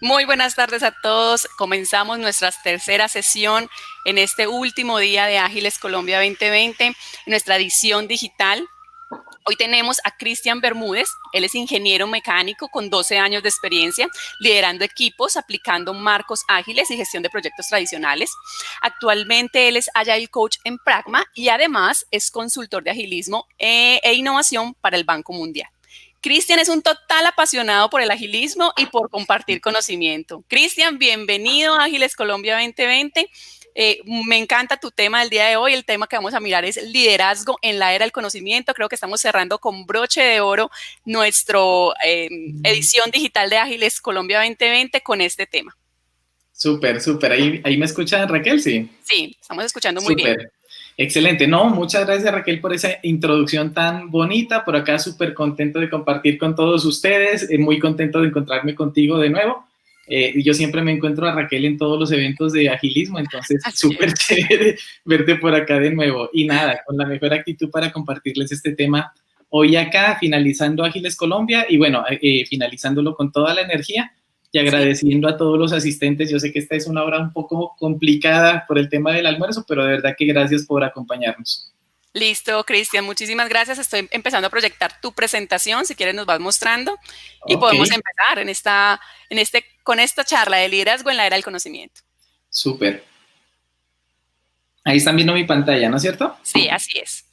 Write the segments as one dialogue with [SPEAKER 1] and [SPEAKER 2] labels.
[SPEAKER 1] Muy buenas tardes a todos. Comenzamos nuestra tercera sesión en este último día de Ágiles Colombia 2020, en nuestra edición digital. Hoy tenemos a Cristian Bermúdez. Él es ingeniero mecánico con 12 años de experiencia, liderando equipos, aplicando marcos ágiles y gestión de proyectos tradicionales. Actualmente él es Agile Coach en Pragma y además es consultor de agilismo e innovación para el Banco Mundial. Cristian es un total apasionado por el agilismo y por compartir conocimiento. Cristian, bienvenido a Ágiles Colombia 2020. Me encanta tu tema del día de hoy. El tema que vamos a mirar es liderazgo en la era del conocimiento. Creo que estamos cerrando con broche de oro nuestra edición digital de Ágiles Colombia 2020 con este tema.
[SPEAKER 2] Súper, súper. Ahí me escucha Raquel, sí.
[SPEAKER 1] Sí, estamos escuchando muy bien.
[SPEAKER 2] Súper. Excelente. No, muchas gracias Raquel por esa introducción tan bonita. Por acá súper contento de compartir con todos ustedes. Muy contento de encontrarme contigo de nuevo. Yo siempre me encuentro a Raquel en todos los eventos de agilismo, entonces
[SPEAKER 1] Así
[SPEAKER 2] súper
[SPEAKER 1] es.
[SPEAKER 2] chévere verte por acá de nuevo. Y nada, con la mejor actitud para compartirles este tema hoy acá, finalizando Ágiles Colombia y bueno, finalizándolo con toda la energía y
[SPEAKER 1] Sí.
[SPEAKER 2] agradeciendo a todos los asistentes. Yo sé que esta es una hora un poco complicada por el tema del almuerzo, pero de verdad que gracias por acompañarnos.
[SPEAKER 1] Listo, Cristian, muchísimas gracias. Estoy empezando a proyectar tu presentación. Si quieres, nos vas mostrando y
[SPEAKER 2] Ok,
[SPEAKER 1] podemos empezar con esta charla de liderazgo en la era del conocimiento.
[SPEAKER 2] súper. Ahí están viendo mi pantalla, ¿no es cierto?
[SPEAKER 1] Sí, así es.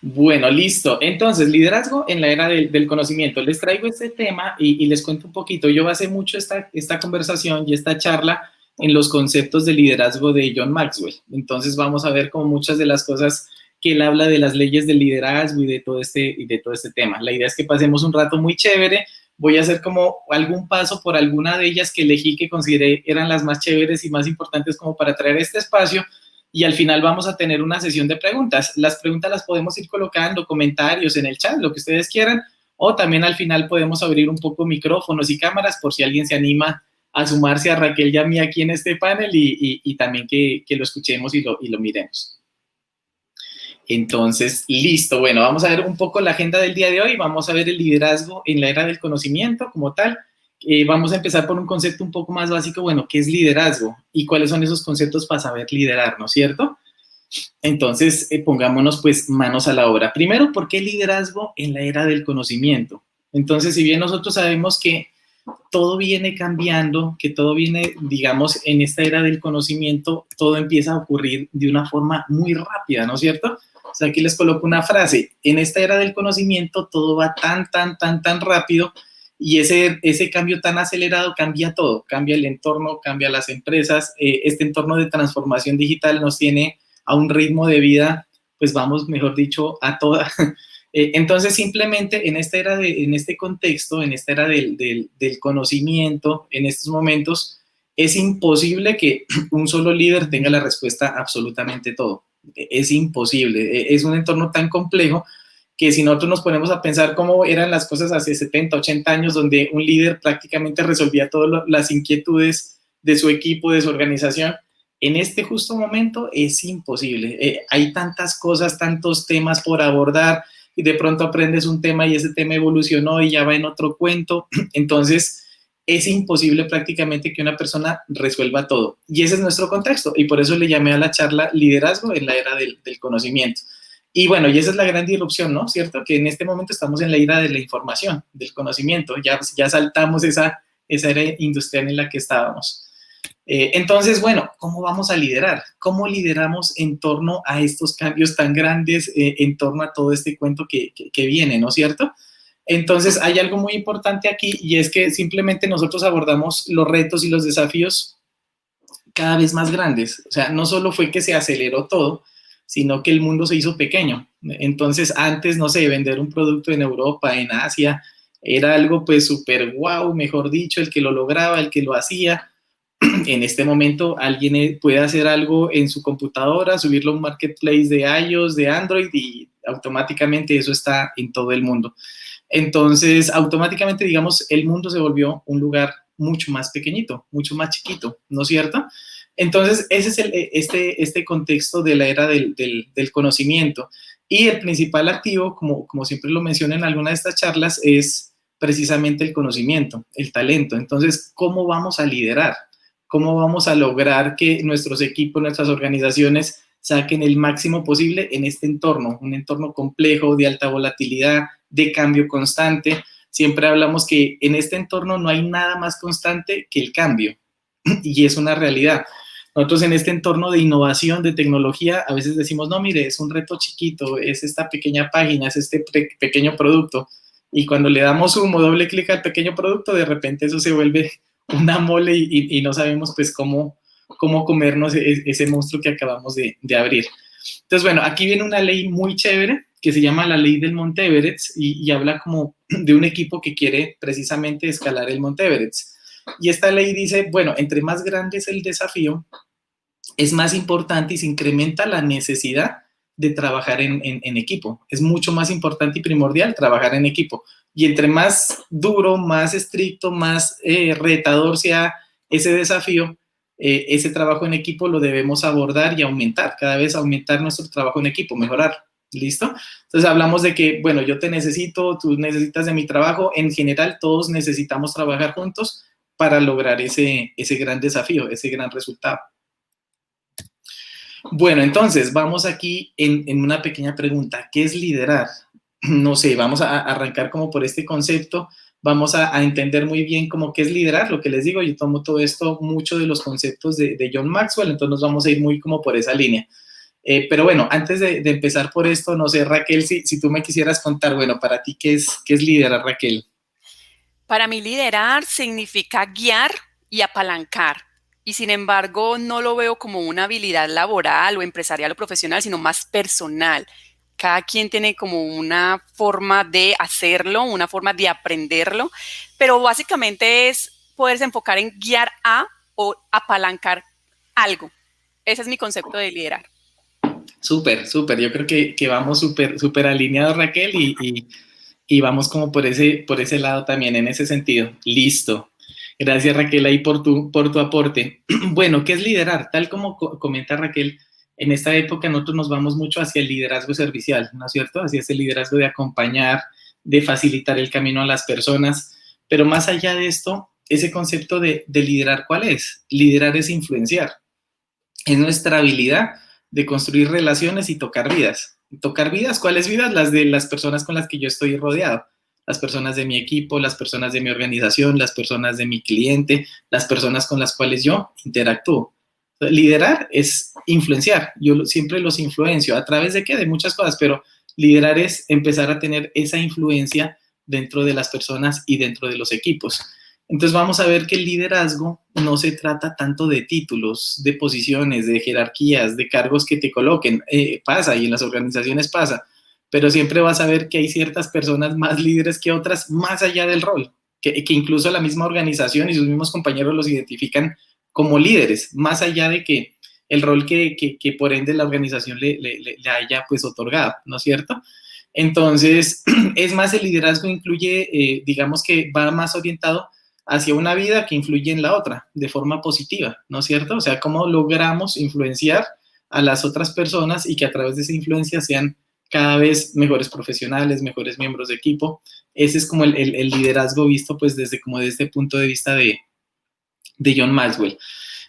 [SPEAKER 2] Bueno, listo. Entonces, liderazgo en la era del conocimiento. Les traigo este tema y les cuento un poquito. Yo basé mucho esta conversación y esta charla en los conceptos de liderazgo de John Maxwell. Entonces, vamos a ver como muchas de las cosas que él habla de las leyes del liderazgo y de todo este tema. La idea es que pasemos un rato muy chévere. Voy a hacer como algún paso por alguna de ellas que elegí que consideré eran las más chéveres y más importantes como para traer este espacio y al final vamos a tener una sesión de preguntas. Las preguntas las podemos ir colocando, comentarios en el chat, lo que ustedes quieran, o también al final podemos abrir un poco micrófonos y cámaras por si alguien se anima a sumarse a Raquel y a mí aquí en este panel y también que lo escuchemos y lo miremos. Entonces, listo. Bueno, vamos a ver un poco la agenda del día de hoy. Vamos a ver el liderazgo en la era del conocimiento como tal. Vamos a empezar por un concepto un poco más básico. Bueno, ¿qué es liderazgo? ¿Y cuáles son esos conceptos para saber liderar, no es cierto? Entonces, pongámonos pues manos a la obra. Primero, ¿por qué liderazgo en la era del conocimiento? Entonces, si bien nosotros sabemos que todo viene cambiando, que todo viene, digamos, en esta era del conocimiento, todo empieza a ocurrir de una forma muy rápida, ¿no es cierto? O sea, aquí les coloco una frase, en esta era del conocimiento todo va tan rápido y ese cambio tan acelerado cambia todo, cambia el entorno, cambia las empresas, este entorno de transformación digital nos tiene a un ritmo de vida, pues vamos, mejor dicho, a toda. Entonces, simplemente en este contexto, en esta era del conocimiento, en estos momentos, es imposible que un solo líder tenga la respuesta a absolutamente todo. Es imposible. Es un entorno tan complejo que si nosotros nos ponemos a pensar cómo eran las cosas hace 70, 80 años, donde un líder prácticamente resolvía todas las inquietudes de su equipo, de su organización, en este justo momento es imposible. Hay tantas cosas, tantos temas por abordar, y de pronto aprendes un tema y ese tema evolucionó y ya va en otro cuento. Entonces, es imposible prácticamente que una persona resuelva todo. Y ese es nuestro contexto. Y por eso le llamé a la charla liderazgo en la era del conocimiento. Y bueno, y esa es la gran disrupción, ¿no? ¿Cierto? Que en este momento estamos en la era de la información, del conocimiento. Ya saltamos esa era industrial en la que estábamos. Entonces, bueno, ¿cómo vamos a liderar? ¿Cómo lideramos en torno a estos cambios tan grandes, en torno a todo este cuento que viene, ¿no es cierto? Entonces, hay algo muy importante aquí y es que simplemente nosotros abordamos los retos y los desafíos cada vez más grandes. O sea, no solo fue que se aceleró todo, sino que el mundo se hizo pequeño. Entonces, antes, no sé, vender un producto en Europa, en Asia, era algo pues súper guau, mejor dicho, el que lo lograba, el que lo hacía. En este momento alguien puede hacer algo en su computadora, subirlo a un marketplace de iOS, de Android y automáticamente eso está en todo el mundo. Entonces, automáticamente, digamos, el mundo se volvió un lugar mucho más pequeñito, mucho más chiquito, ¿no es cierto? Entonces, ese es este contexto de la era del conocimiento. Y el principal activo, como siempre lo mencioné en alguna de estas charlas, es precisamente el conocimiento, el talento. Entonces, ¿cómo vamos a liderar? ¿Cómo vamos a lograr que nuestros equipos, nuestras organizaciones saquen el máximo posible en este entorno, un entorno complejo, de alta volatilidad, de cambio constante? Siempre hablamos que en este entorno no hay nada más constante que el cambio, y es una realidad. Nosotros en este entorno de innovación, de tecnología, a veces decimos, no, mire, es un reto chiquito, es esta pequeña página, es este pequeño producto, y cuando le damos doble clic al pequeño producto, de repente eso se vuelve una mole y no sabemos pues cómo comernos ese monstruo que acabamos de abrir. Entonces, bueno, aquí viene una ley muy chévere que se llama la ley del Monte Everest y habla como de un equipo que quiere precisamente escalar el Monte Everest. Y esta ley dice, bueno, entre más grande es el desafío, es más importante y se incrementa la necesidad de trabajar en equipo. Es mucho más importante y primordial trabajar en equipo. Y entre más duro, más estricto, más retador sea ese desafío, ese trabajo en equipo lo debemos abordar y aumentar, cada vez aumentar nuestro trabajo en equipo, mejorar. ¿Listo? Entonces hablamos de que, bueno, yo te necesito, tú necesitas de mi trabajo, en general todos necesitamos trabajar juntos para lograr ese gran desafío, ese gran resultado. Bueno, entonces vamos aquí en una pequeña pregunta. ¿Qué es liderar? No sé, vamos a arrancar como por este concepto. Vamos a entender muy bien cómo qué es liderar. Lo que les digo, yo tomo todo esto, mucho de los conceptos de John Maxwell, entonces nos vamos a ir muy como por esa línea. Pero bueno, antes de empezar por esto, no sé, Raquel, si tú me quisieras contar, bueno, para ti, ¿qué es liderar, Raquel?
[SPEAKER 1] Para mí liderar significa guiar y apalancar. Y sin embargo, no lo veo como una habilidad laboral o empresarial o profesional, sino más personal. Cada quien tiene como una forma de hacerlo, una forma de aprenderlo, pero básicamente es poderse enfocar en guiar a o apalancar algo. Ese es mi concepto de liderar.
[SPEAKER 2] Súper, súper. Yo creo que vamos súper alineados, Raquel, y vamos como por ese lado también, en ese sentido. Listo. Gracias, Raquel, ahí por tu aporte. Bueno, ¿qué es liderar? Tal como comenta Raquel, en esta época nosotros nos vamos mucho hacia el liderazgo servicial, ¿no es cierto? Hacia ese liderazgo de acompañar, de facilitar el camino a las personas. Pero más allá de esto, ese concepto de liderar, ¿cuál es? Liderar es influenciar. Es nuestra habilidad de construir relaciones y tocar vidas. ¿Tocar vidas? ¿Cuáles vidas? Las de las personas con las que yo estoy rodeado. Las personas de mi equipo, las personas de mi organización, las personas de mi cliente, las personas con las cuales yo interactúo. Liderar es influenciar. Yo siempre los influencio. ¿A través de qué? De muchas cosas, pero liderar es empezar a tener esa influencia dentro de las personas y dentro de los equipos. Entonces vamos a ver que el liderazgo no se trata tanto de títulos, de posiciones, de jerarquías, de cargos que te coloquen. Pasa y en las organizaciones pasa, pero siempre vas a ver que hay ciertas personas más líderes que otras más allá del rol, que incluso la misma organización y sus mismos compañeros los identifican como líderes, más allá de que el rol que por ende la organización le haya pues otorgado, ¿no es cierto? Entonces, es más, el liderazgo incluye, digamos que va más orientado hacia una vida que influye en la otra de forma positiva, ¿no es cierto? O sea, cómo logramos influenciar a las otras personas y que a través de esa influencia sean cada vez mejores profesionales, mejores miembros de equipo. Ese es como el liderazgo visto pues desde este punto de vista de John Maxwell.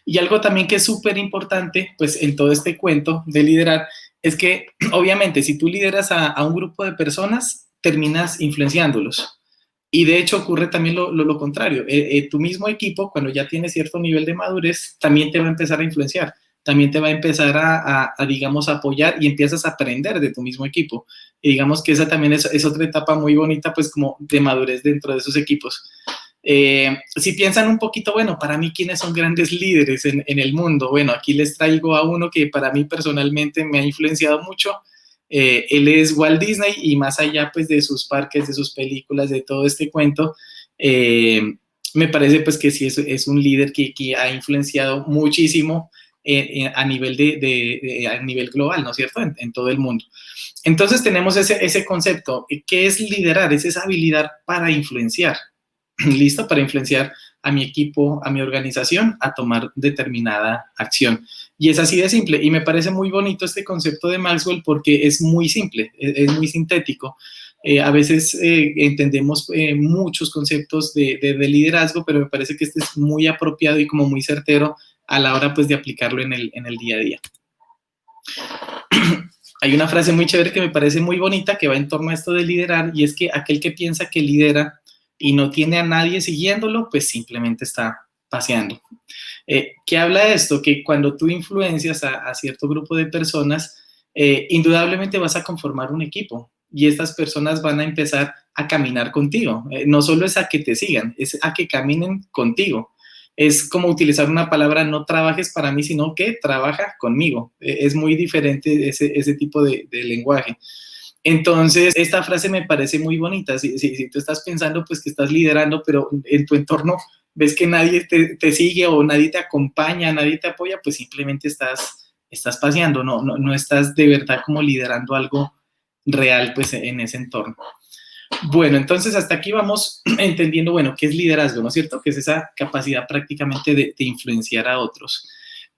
[SPEAKER 2] Y algo también que es súper importante pues en todo este cuento de liderar es que obviamente si tú lideras a un grupo de personas, terminas influenciándolos. Y de hecho ocurre también lo contrario. Tu mismo equipo, cuando ya tiene cierto nivel de madurez, también te va a empezar a influenciar, también te va a empezar digamos, a apoyar y empiezas a aprender de tu mismo equipo. Y digamos que esa también es otra etapa muy bonita, pues como de madurez dentro de esos equipos. Si piensan un poquito, bueno, para mí, ¿quiénes son grandes líderes en el mundo? Bueno, aquí les traigo a uno que para mí personalmente me ha influenciado mucho. Él es Walt Disney y más allá pues de sus parques, de sus películas, de todo este cuento, me parece pues que sí es un líder que ha influenciado muchísimo a nivel a nivel global, ¿no es cierto? En todo el mundo. Entonces tenemos ese concepto. ¿Qué es liderar? Es esa habilidad para influenciar. ¿Listo? Para influenciar a mi equipo, a mi organización, a tomar determinada acción. Y es así de simple. Y me parece muy bonito este concepto de Maxwell porque es muy simple, es muy sintético. A veces entendemos muchos conceptos de liderazgo, pero me parece que este es muy apropiado y como muy certero a la hora pues de aplicarlo en el día a día. Hay una frase muy chévere que me parece muy bonita que va en torno a esto de liderar, y es que aquel que piensa que lidera y no tiene a nadie siguiéndolo, pues simplemente está paseando. ¿Qué habla de esto? Que cuando tú influencias a cierto grupo de personas, indudablemente vas a conformar un equipo y estas personas van a empezar a caminar contigo. No solo es a que te sigan, es a que caminen contigo. Es como utilizar una palabra, no trabajes para mí, sino que trabaja conmigo. Es muy diferente ese tipo de lenguaje. Entonces, esta frase me parece muy bonita. Si tú estás pensando pues que estás liderando, pero en tu entorno ves que nadie te sigue o nadie te acompaña, nadie te apoya, pues simplemente estás paseando, no estás de verdad como liderando algo real pues en ese entorno. Bueno, entonces hasta aquí vamos entendiendo, bueno, qué es liderazgo, ¿no es cierto? Que es esa capacidad prácticamente de influenciar a otros.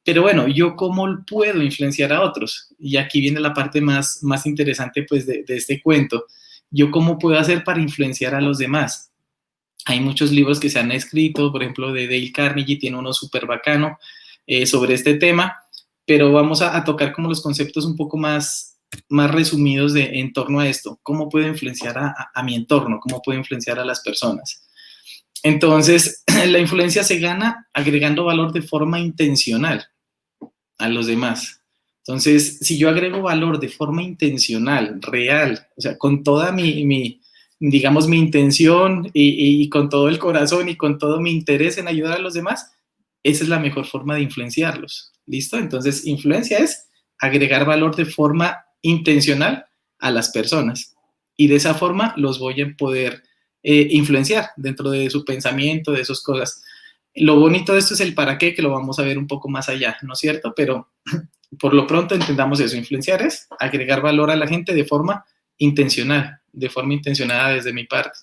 [SPEAKER 2] Pero bueno, ¿yo cómo puedo influenciar a otros? Y aquí viene la parte más interesante pues de este cuento. ¿Yo cómo puedo hacer para influenciar a los demás? Hay muchos libros que se han escrito, por ejemplo, de Dale Carnegie, tiene uno súper bacano sobre este tema, pero vamos a tocar como los conceptos un poco más resumidos en torno a esto. ¿Cómo puedo influenciar a mi entorno? ¿Cómo puedo influenciar a las personas? Entonces, la influencia se gana agregando valor de forma intencional a los demás. Entonces, si yo agrego valor de forma intencional, real, o sea, con toda digamos, mi intención y con todo el corazón y con todo mi interés en ayudar a los demás, esa es la mejor forma de influenciarlos. ¿Listo? Entonces, influencia es agregar valor de forma intencional a las personas. Y de esa forma los voy a poder influenciar dentro de su pensamiento, de sus cosas. Lo bonito de esto es el para qué, que lo vamos a ver un poco más allá, ¿no es cierto? Pero por lo pronto entendamos eso. Influenciar es agregar valor a la gente de forma intencional, de forma intencionada desde mi parte.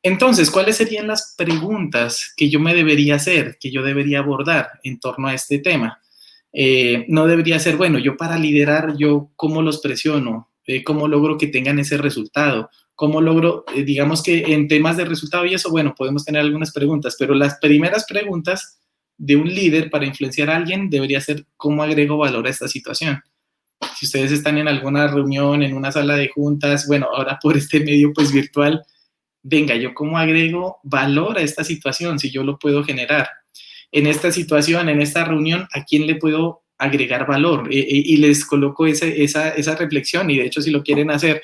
[SPEAKER 2] Entonces, ¿cuáles serían las preguntas que yo me debería hacer, que yo debería abordar en torno a este tema? No debería ser, bueno, yo para liderar, yo cómo los presiono, cómo logro que tengan ese resultado, cómo logro, digamos que en temas de resultado y eso, bueno, podemos tener algunas preguntas, pero las primeras preguntas de un líder para influenciar a alguien debería ser cómo agrego valor a esta situación. Si ustedes están en alguna reunión, en una sala de juntas, bueno, ahora por este medio pues virtual, venga, yo cómo agrego valor a esta situación, si yo lo puedo generar. En esta situación, en esta reunión, ¿a quién le puedo agregar valor? Y les coloco esa reflexión, y de hecho si lo quieren hacer,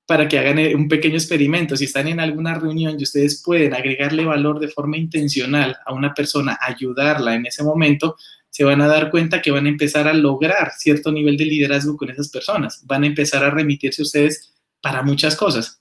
[SPEAKER 2] para que hagan un pequeño experimento. Si están en alguna reunión y ustedes pueden agregarle valor de forma intencional a una persona, ayudarla en ese momento, se van a dar cuenta que van a empezar a lograr cierto nivel de liderazgo con esas personas. Van a empezar a remitirse ustedes para muchas cosas.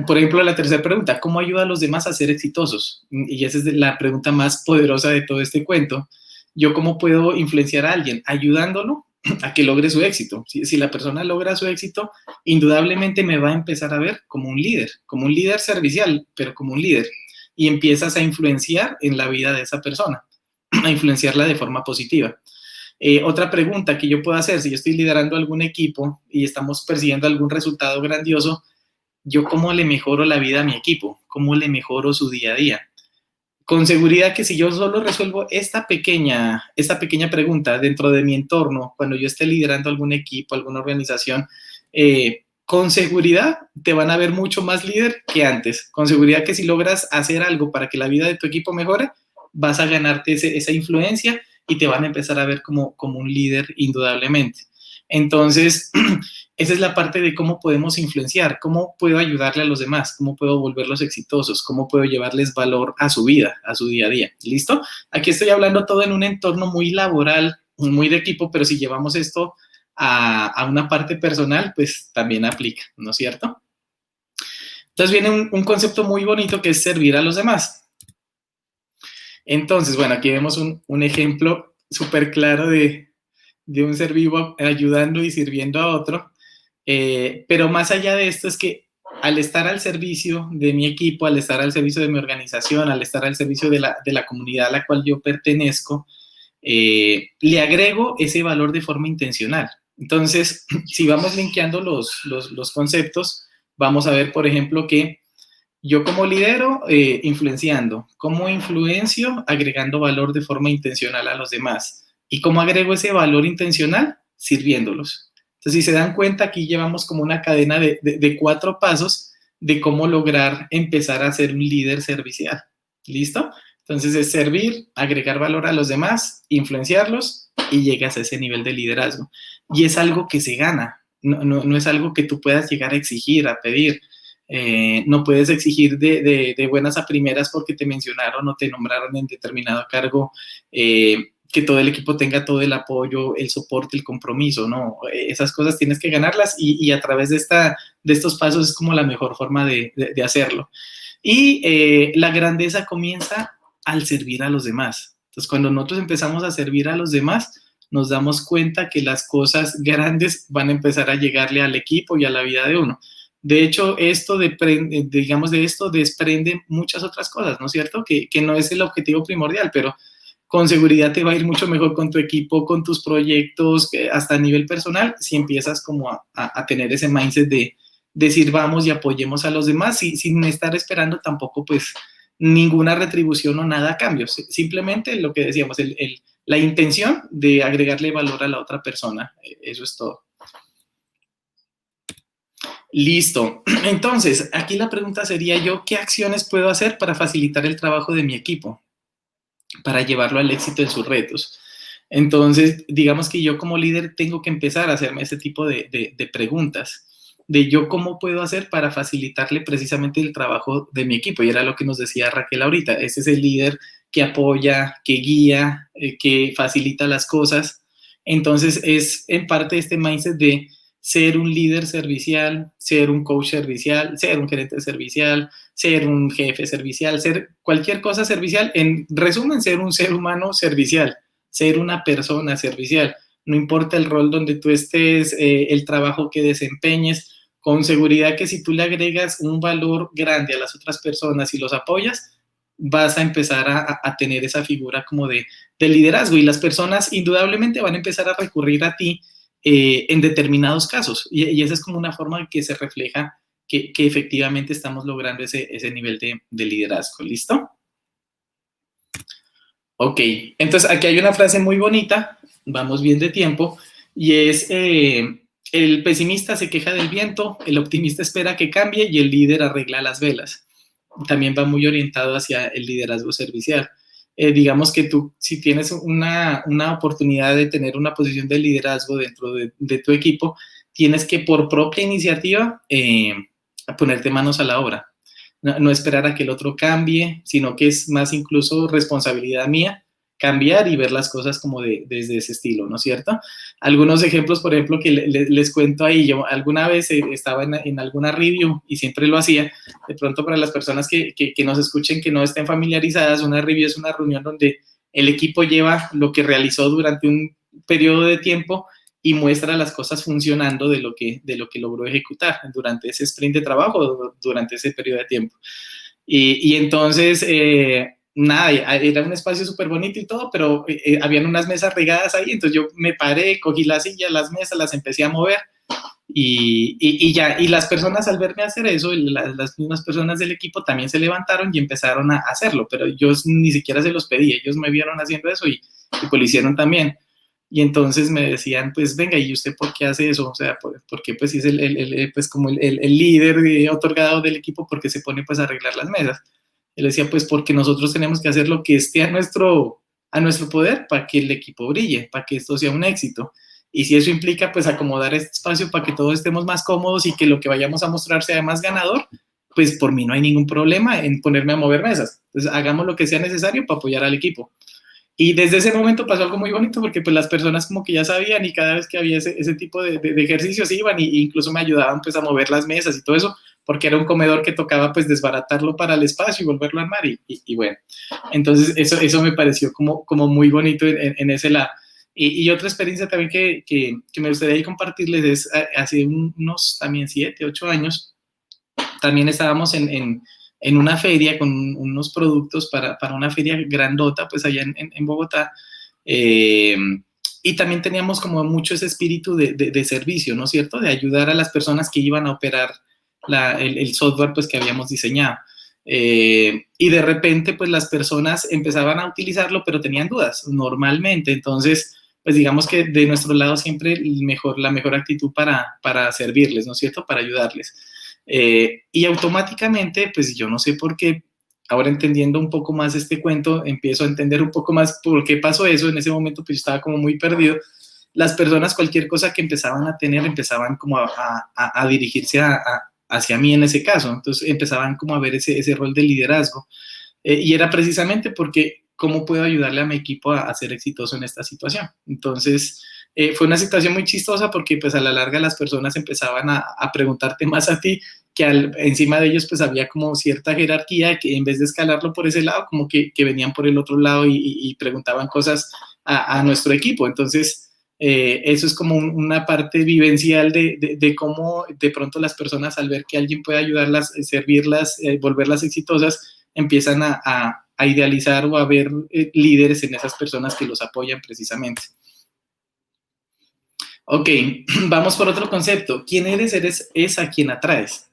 [SPEAKER 2] Por ejemplo, la tercera pregunta, ¿cómo ayuda a los demás a ser exitosos? Y esa es la pregunta más poderosa de todo este cuento. ¿Yo cómo puedo influenciar a alguien? Ayudándolo a que logre su éxito. Si la persona logra su éxito, indudablemente me va a empezar a ver como un líder servicial, pero como un líder. Y empiezas a influenciar en la vida de esa persona, a influenciarla de forma positiva. Otra pregunta que yo puedo hacer, si yo estoy liderando algún equipo y estamos persiguiendo algún resultado grandioso, ¿yo cómo le mejoro la vida a mi equipo? ¿Cómo le mejoro su día a día? Con seguridad que si yo solo resuelvo esta pequeña pregunta dentro de mi entorno, cuando yo esté liderando algún equipo, alguna organización, con seguridad te van a ver mucho más líder que antes. Con seguridad que si logras hacer algo para que la vida de tu equipo mejore, vas a ganarte esa influencia y te van a empezar a ver como un líder indudablemente. Entonces, esa es la parte de cómo podemos influenciar, cómo puedo ayudarle a los demás, cómo puedo volverlos exitosos, cómo puedo llevarles valor a su vida, a su día a día. ¿Listo? Aquí estoy hablando todo en un entorno muy laboral, muy de equipo, pero si llevamos esto a una parte personal, pues también aplica, ¿no es cierto? Entonces viene un concepto muy bonito que es servir a los demás. Entonces, bueno, aquí vemos un ejemplo súper claro de un ser vivo ayudando y sirviendo a otro. Pero más allá de esto es que al estar al servicio de mi equipo, al estar al servicio de mi organización, al estar al servicio de la comunidad a la cual yo pertenezco, le agrego ese valor de forma intencional. Entonces, si vamos linkeando los conceptos, vamos a ver, por ejemplo, que yo como lidero, influenciando. ¿Cómo influencio? Agregando valor de forma intencional a los demás. ¿Y cómo agrego ese valor intencional? Sirviéndolos. Entonces, si se dan cuenta, aquí llevamos como una cadena de 4 pasos de cómo lograr empezar a ser un líder servicial. ¿Listo? Entonces, es servir, agregar valor a los demás, influenciarlos y llegas a ese nivel de liderazgo. Y es algo que se gana. No es algo que tú puedas llegar a exigir, a pedir. No puedes exigir de buenas a primeras porque te mencionaron o te nombraron en determinado cargo, que todo el equipo tenga todo el apoyo, el soporte, el compromiso, ¿no? Esas cosas tienes que ganarlas y a través de estos pasos es como la mejor forma de hacerlo. Y la grandeza comienza al servir a los demás. Entonces, cuando nosotros empezamos a servir a los demás, nos damos cuenta que las cosas grandes van a empezar a llegarle al equipo y a la vida de uno. De hecho, digamos, de esto desprende muchas otras cosas, ¿no es cierto? Que no es el objetivo primordial, pero con seguridad te va a ir mucho mejor con tu equipo, con tus proyectos, hasta a nivel personal, si empiezas como a tener ese mindset de sirvamos y apoyemos a los demás sin estar esperando tampoco pues ninguna retribución o nada a cambio. Simplemente lo que decíamos, la intención de agregarle valor a la otra persona. Eso es todo. Listo. Entonces, aquí la pregunta sería yo, ¿qué acciones puedo hacer para facilitar el trabajo de mi equipo? Para llevarlo al éxito en sus retos. Entonces, digamos que yo como líder tengo que empezar a hacerme ese tipo de preguntas, de yo cómo puedo hacer para facilitarle precisamente el trabajo de mi equipo. Y era lo que nos decía Raquel ahorita, ese es el líder que apoya, que guía, que facilita las cosas. Entonces, es en parte este mindset de ser un líder servicial, ser un coach servicial, ser un gerente servicial, ser un jefe servicial, ser cualquier cosa servicial. En resumen, ser un ser humano servicial, ser una persona servicial. No importa el rol donde tú estés, el trabajo que desempeñes, con seguridad que si tú le agregas un valor grande a las otras personas y los apoyas, vas a empezar a tener esa figura como de liderazgo y las personas indudablemente van a empezar a recurrir a ti en determinados casos. Y esa es como una forma en que se refleja que efectivamente estamos logrando ese nivel de liderazgo. ¿Listo? Ok, entonces aquí hay una frase muy bonita, vamos bien de tiempo, y es, el pesimista se queja del viento, el optimista espera que cambie y el líder arregla las velas. También va muy orientado hacia el liderazgo servicial. Digamos que tú, si tienes una oportunidad de tener una posición de liderazgo dentro de tu equipo, tienes que por propia iniciativa ponerte manos a la obra. No esperar a que el otro cambie, sino que es más incluso responsabilidad mía cambiar y ver las cosas como desde ese estilo, ¿no es cierto? Algunos ejemplos, por ejemplo, que les cuento ahí. Yo alguna vez estaba en alguna review y siempre lo hacía. De pronto, para las personas que nos escuchen, que no estén familiarizadas, una review es una reunión donde el equipo lleva lo que realizó durante un periodo de tiempo y muestra las cosas funcionando de lo que logró ejecutar durante ese sprint de trabajo, durante ese periodo de tiempo. Y entonces, nada, era un espacio súper bonito y todo, pero habían unas mesas regadas ahí, entonces yo me paré, cogí la silla, las mesas, las empecé a mover y ya, y las personas al verme hacer eso, las mismas personas del equipo también se levantaron y empezaron a hacerlo, pero yo ni siquiera se los pedí, ellos me vieron haciendo eso y pues lo hicieron también. Y entonces me decían, pues venga, ¿y usted por qué hace eso? O sea, porque pues si es pues como el líder otorgado del equipo, ¿por qué se pone pues a arreglar las mesas? Él decía, pues porque nosotros tenemos que hacer lo que esté a nuestro poder para que el equipo brille, para que esto sea un éxito. Y si eso implica pues acomodar este espacio para que todos estemos más cómodos y que lo que vayamos a mostrar sea más ganador, pues por mí no hay ningún problema en ponerme a mover mesas. Entonces hagamos lo que sea necesario para apoyar al equipo. Y desde ese momento pasó algo muy bonito porque pues las personas como que ya sabían y cada vez que había ese tipo de ejercicios iban y incluso me ayudaban pues a mover las mesas y todo eso, porque era un comedor que tocaba pues desbaratarlo para el espacio y volverlo a armar y bueno, entonces eso me pareció como muy bonito en ese lado. Y otra experiencia también que me gustaría compartirles es hace unos también 7, 8 años, también estábamos en una feria con unos productos para una feria grandota, pues allá en Bogotá, y también teníamos como mucho ese espíritu de servicio, ¿no es cierto? De ayudar a las personas que iban a operar el software pues que habíamos diseñado. Y de repente pues las personas empezaban a utilizarlo, pero tenían dudas normalmente. Entonces, pues digamos que de nuestro lado siempre la mejor actitud para servirles, ¿no es cierto? Para ayudarles. Y automáticamente, pues yo no sé por qué, ahora entendiendo un poco más este cuento, empiezo a entender un poco más por qué pasó eso. En ese momento pues yo estaba como muy perdido. Las personas, cualquier cosa que empezaban a tener, empezaban como a dirigirse hacia mí en ese caso. Entonces empezaban como a ver ese rol de liderazgo. Y era precisamente porque cómo puedo ayudarle a mi equipo a ser exitoso en esta situación. Entonces, fue una situación muy chistosa porque pues a la larga las personas empezaban a preguntarte más a ti, que encima de ellos pues había como cierta jerarquía que en vez de escalarlo por ese lado, como que venían por el otro lado y preguntaban cosas a nuestro equipo. Entonces, eso es como una parte vivencial de cómo de pronto las personas al ver que alguien puede ayudarlas, servirlas, volverlas exitosas, empiezan a idealizar o a ver líderes en esas personas que los apoyan precisamente. Ok, vamos por otro concepto. ¿Quién eres? Es a quien atraes.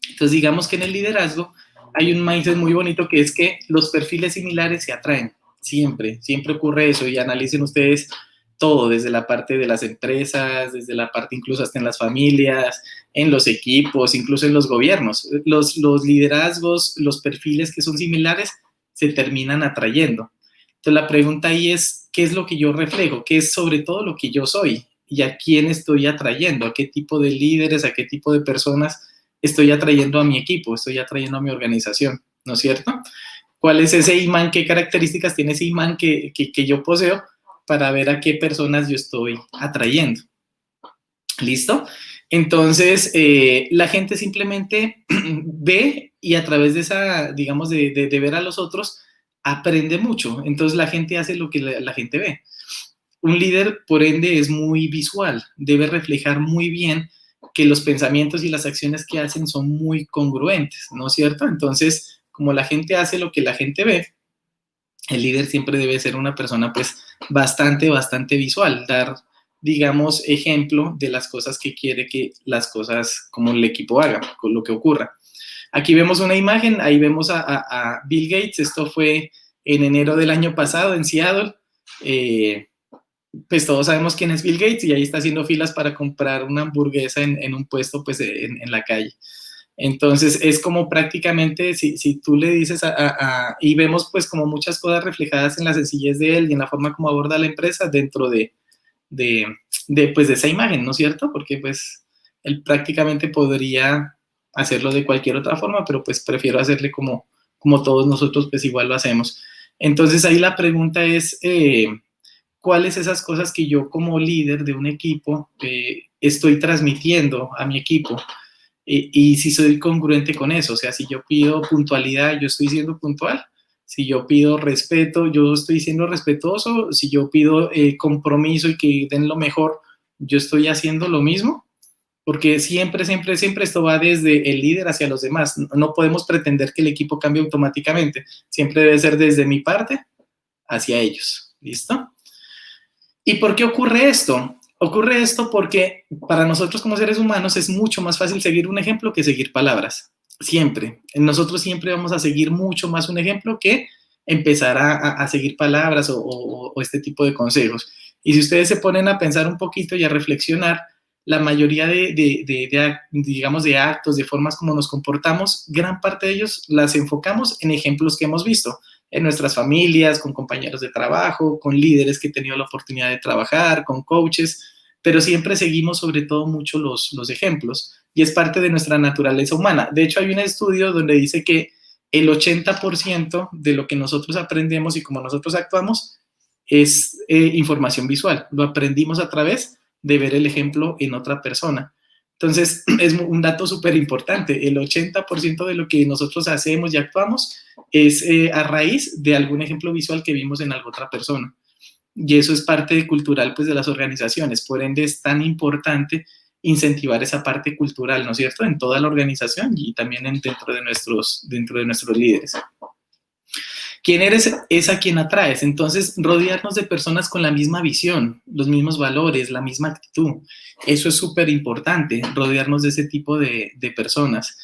[SPEAKER 2] Entonces, digamos que en el liderazgo hay un mindset muy bonito que es que los perfiles similares se atraen. Siempre, siempre ocurre eso. Y analicen ustedes todo, desde la parte de las empresas, desde la parte incluso hasta en las familias, en los equipos, incluso en los gobiernos. Los liderazgos, los perfiles que son similares se terminan atrayendo. Entonces la pregunta ahí es, ¿qué es lo que yo reflejo? ¿Qué es sobre todo lo que yo soy? ¿Y a quién estoy atrayendo? ¿A qué tipo de líderes? ¿A qué tipo de personas estoy atrayendo a mi equipo? ¿Estoy atrayendo a mi organización? ¿No es cierto? ¿Cuál es ese imán? ¿Qué características tiene ese imán que yo poseo para ver a qué personas yo estoy atrayendo? ¿Listo? Entonces, la gente simplemente ve y a través de esa, digamos, de ver a los otros, aprende mucho. Entonces, la gente hace lo que la gente ve. Un líder, por ende, es muy visual, debe reflejar muy bien que los pensamientos y las acciones que hacen son muy congruentes, ¿no es cierto? Entonces, como la gente hace lo que la gente ve, el líder siempre debe ser una persona pues bastante visual, dar, digamos, ejemplo de las cosas que quiere que las cosas como el equipo haga, con lo que ocurra. Aquí vemos una imagen, ahí vemos a Bill Gates, esto fue en enero del año pasado en Seattle. Pues todos sabemos quién es Bill Gates y ahí está haciendo filas para comprar una hamburguesa en un puesto pues en la calle. Entonces es como prácticamente si tú le dices y vemos pues como muchas cosas reflejadas en la sencillez de él y en la forma como aborda la empresa dentro pues de esa imagen, ¿no es cierto? Porque pues él prácticamente podría hacerlo de cualquier otra forma, pero pues prefiero hacerle como todos nosotros pues igual lo hacemos. Entonces ahí la pregunta es, ¿cuáles esas cosas que yo como líder de un equipo estoy transmitiendo a mi equipo? Y si soy congruente con eso, o sea, si yo pido puntualidad, yo estoy siendo puntual. Si yo pido respeto, yo estoy siendo respetuoso. Si yo pido compromiso y que den lo mejor, yo estoy haciendo lo mismo. Porque siempre esto va desde el líder hacia los demás. No podemos pretender que el equipo cambie automáticamente. Siempre debe ser desde mi parte hacia ellos. ¿Listo? ¿Y por qué ocurre esto? Ocurre esto porque para nosotros como seres humanos es mucho más fácil seguir un ejemplo que seguir palabras. Siempre. Nosotros siempre vamos a seguir mucho más un ejemplo que empezar a seguir palabras o este tipo de consejos. Y si ustedes se ponen a pensar un poquito y a reflexionar, la mayoría digamos, de actos, de formas como nos comportamos, gran parte de ellos las enfocamos en ejemplos que hemos visto en nuestras familias, con compañeros de trabajo, con líderes que he tenido la oportunidad de trabajar, con coaches, pero siempre seguimos sobre todo mucho los ejemplos y es parte de nuestra naturaleza humana. De hecho, hay un estudio donde dice que el 80% de lo que nosotros aprendemos y como nosotros actuamos es información visual. Lo aprendimos a través de ver el ejemplo en otra persona. Entonces, es un dato súper importante. El 80% de lo que nosotros hacemos y actuamos es a raíz de algún ejemplo visual que vimos en alguna otra persona. Y eso es parte cultural pues, de las organizaciones. Por ende, es tan importante incentivar esa parte cultural, ¿no es cierto?, en toda la organización y también dentro de nuestros líderes. ¿Quién eres? Es a quien atraes. Entonces, rodearnos de personas con la misma visión, los mismos valores, la misma actitud. Eso es súper importante, rodearnos de ese tipo de personas.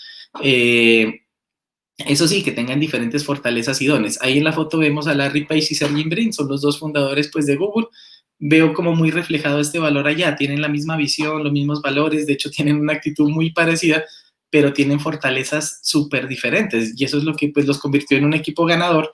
[SPEAKER 2] Eso sí, que tengan diferentes fortalezas y dones. Ahí en la foto vemos a Larry Page y Sergey Brin, son los dos fundadores pues, de Google. Veo como muy reflejado este valor allá. Tienen la misma visión, los mismos valores, de hecho tienen una actitud muy parecida, pero tienen fortalezas súper diferentes. Y eso es lo que pues, los convirtió en un equipo ganador,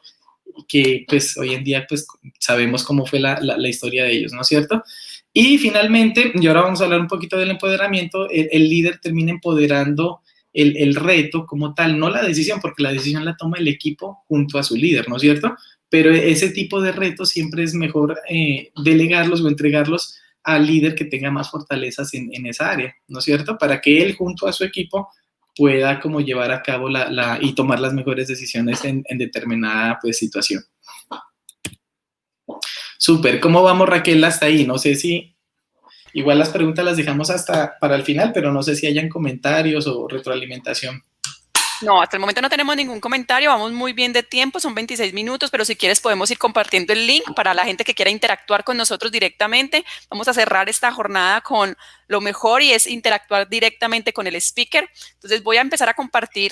[SPEAKER 2] que pues hoy en día pues sabemos cómo fue la historia de ellos, ¿no es cierto? Y finalmente, y ahora vamos a hablar un poquito del empoderamiento, el líder termina empoderando el reto como tal, no la decisión, porque la decisión la toma el equipo junto a su líder, ¿no es cierto? Pero ese tipo de retos siempre es mejor delegarlos o entregarlos al líder que tenga más fortalezas en esa área, ¿no es cierto? Para que él junto a su equipo pueda como llevar a cabo y tomar las mejores decisiones en determinada pues, situación. Súper, ¿cómo vamos Raquel hasta ahí? No sé si, igual las preguntas las dejamos hasta para el final, pero no sé si hayan comentarios o retroalimentación.
[SPEAKER 1] No, hasta el momento no tenemos ningún comentario, vamos muy bien de tiempo, son 26 minutos, pero si quieres podemos ir compartiendo el link para la gente que quiera interactuar con nosotros directamente. Vamos a cerrar esta jornada con lo mejor y es interactuar directamente con el speaker. Entonces voy a empezar a compartir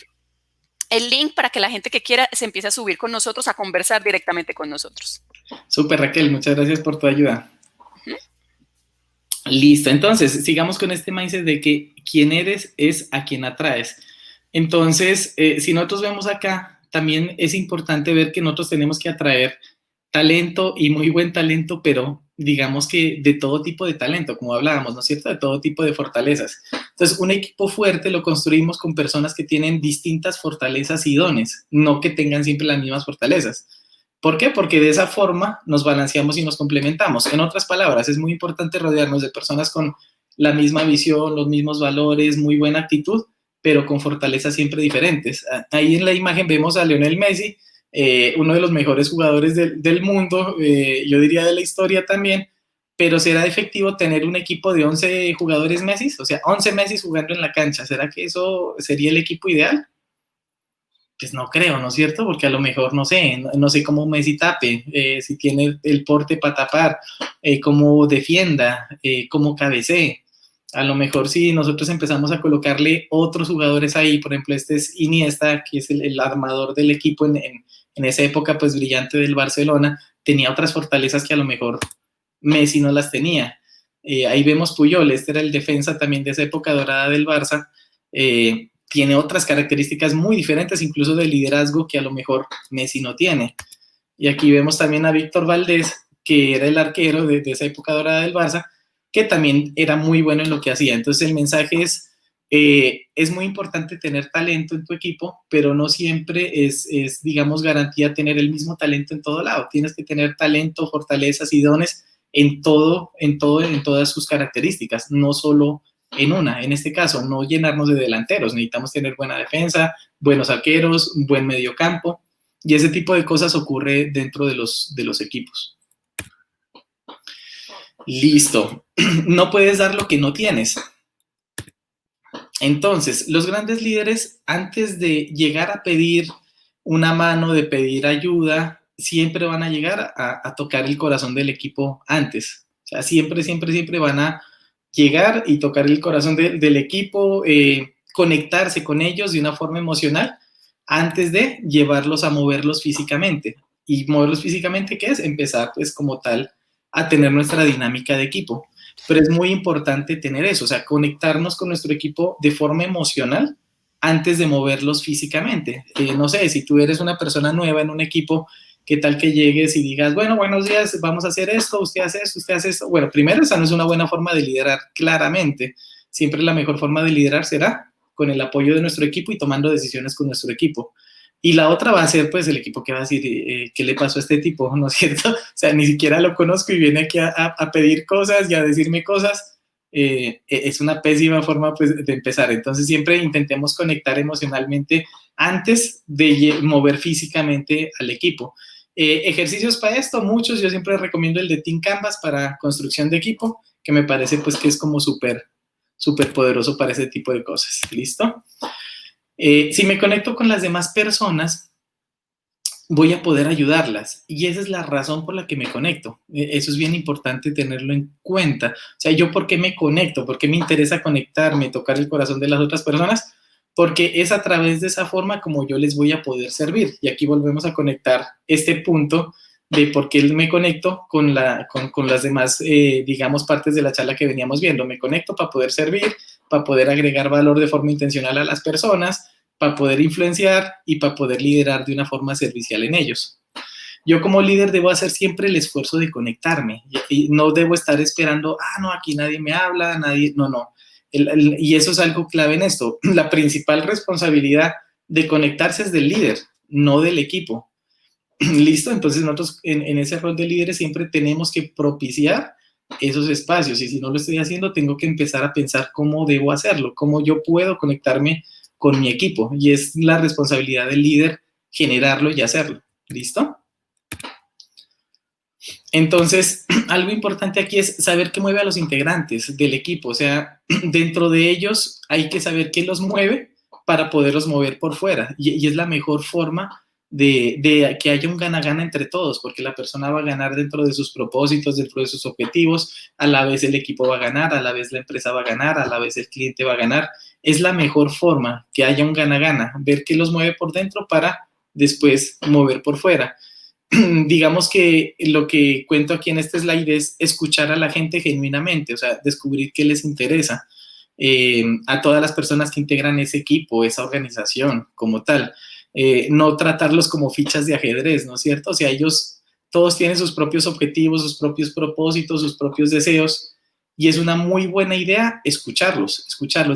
[SPEAKER 1] el link para que la gente que quiera se empiece a subir con nosotros, a conversar directamente con nosotros.
[SPEAKER 2] Súper Raquel, muchas gracias por tu ayuda. Listo, entonces sigamos con este mindset de que quien eres es a quien atraes. Entonces, si nosotros vemos acá, también es importante ver que nosotros tenemos que atraer talento y muy buen talento, pero digamos que de todo tipo de talento, como hablábamos, ¿no es cierto? De todo tipo de fortalezas. Entonces, un equipo fuerte lo construimos con personas que tienen distintas fortalezas y dones, no que tengan siempre las mismas fortalezas. ¿Por qué? Porque de esa forma nos balanceamos y nos complementamos. En otras palabras, es muy importante rodearnos de personas con la misma visión, los mismos valores, muy buena actitud, pero con fortalezas siempre diferentes. Ahí en la imagen vemos a Lionel Messi, uno de los mejores jugadores del mundo, yo diría de la historia también, pero ¿será efectivo tener un equipo de 11 jugadores Messi? O sea, 11 Messi jugando en la cancha. ¿Será que eso sería el equipo ideal? Pues no creo, ¿no es cierto? Porque a lo mejor, no sé cómo Messi tape, si tiene el porte para tapar, cómo defienda, cómo cabecee. A lo mejor si nosotros empezamos a colocarle otros jugadores ahí, por ejemplo, este es Iniesta, que es el armador del equipo en esa época pues brillante del Barcelona, tenía otras fortalezas que a lo mejor Messi no las tenía. Ahí vemos Puyol, este era el defensa también de esa época dorada del Barça, tiene otras características muy diferentes, incluso de liderazgo, que a lo mejor Messi no tiene. Y aquí vemos también a Víctor Valdés, que era el arquero de esa época dorada del Barça, que también era muy bueno en lo que hacía. Entonces el mensaje es muy importante tener talento en tu equipo, pero no siempre es, digamos, garantía tener el mismo talento en todo lado. Tienes que tener talento, fortalezas y dones en todas sus características, no solo en una. En este caso, no llenarnos de delanteros, necesitamos tener buena defensa, buenos arqueros, un buen mediocampo, y ese tipo de cosas ocurre dentro de los equipos. Listo. No puedes dar lo que no tienes. Entonces, los grandes líderes, antes de llegar a pedir una mano, de pedir ayuda, siempre van a llegar a tocar el corazón del equipo antes. O sea, siempre van a llegar y tocar el corazón del equipo, conectarse con ellos de una forma emocional antes de llevarlos a moverlos físicamente. Y moverlos físicamente, ¿qué es? Empezar, pues, como tal, a tener nuestra dinámica de equipo. Pero es muy importante tener eso, o sea, conectarnos con nuestro equipo de forma emocional antes de moverlos físicamente. No sé, si tú eres una persona nueva en un equipo, ¿qué tal que llegues y digas, bueno, buenos días, vamos a hacer esto, usted hace esto, usted hace esto? Bueno, primero, esa no es una buena forma de liderar, claramente. Siempre la mejor forma de liderar será con el apoyo de nuestro equipo y tomando decisiones con nuestro equipo. Y la otra va a ser, pues, el equipo que va a decir, ¿qué le pasó a este tipo? ¿No es cierto? O sea, ni siquiera lo conozco y viene aquí a pedir cosas y a decirme cosas. Es una pésima forma, pues, de empezar. Entonces, siempre intentemos conectar emocionalmente antes de mover físicamente al equipo. Ejercicios para esto, muchos. Yo siempre recomiendo el de Team Canvas para construcción de equipo, que me parece, pues, que es como súper poderoso para ese tipo de cosas. ¿Listo? Si me conecto con las demás personas, voy a poder ayudarlas. Y esa es la razón por la que me conecto. Eso es bien importante tenerlo en cuenta. O sea, ¿yo por qué me conecto? ¿Por qué me interesa conectarme, tocar el corazón de las otras personas? Porque es a través de esa forma como yo les voy a poder servir. Y aquí volvemos a conectar este punto de por qué me conecto con las demás, digamos, partes de la charla que veníamos viendo. Me conecto para poder servir, para poder agregar valor de forma intencional a las personas, para poder influenciar y para poder liderar de una forma servicial en ellos. Yo como líder debo hacer siempre el esfuerzo de conectarme y no debo estar esperando, no, aquí nadie me habla, nadie, no. Y eso es algo clave en esto. La principal responsabilidad de conectarse es del líder, no del equipo. ¿Listo? Entonces nosotros en ese rol de líderes siempre tenemos que propiciar esos espacios y si no lo estoy haciendo tengo que empezar a pensar cómo debo hacerlo, cómo yo puedo conectarme con mi equipo y es la responsabilidad del líder generarlo y hacerlo. ¿Listo? Entonces, algo importante aquí es saber qué mueve a los integrantes del equipo, o sea, dentro de ellos hay que saber qué los mueve para poderlos mover por fuera y es la mejor forma de que haya un gana-gana entre todos, porque la persona va a ganar dentro de sus propósitos, dentro de sus objetivos, a la vez el equipo va a ganar, a la vez la empresa va a ganar, a la vez el cliente va a ganar. Es la mejor forma que haya un gana-gana, ver qué los mueve por dentro para después mover por fuera. Digamos que lo que cuento aquí en este slide es escuchar a la gente genuinamente, o sea, descubrir qué les interesa a todas las personas que integran ese equipo, esa organización como tal. No tratarlos como fichas de ajedrez, ¿no es cierto? O sea, ellos todos tienen sus propios objetivos, sus propios propósitos, sus propios deseos, y es una muy buena idea escucharlos,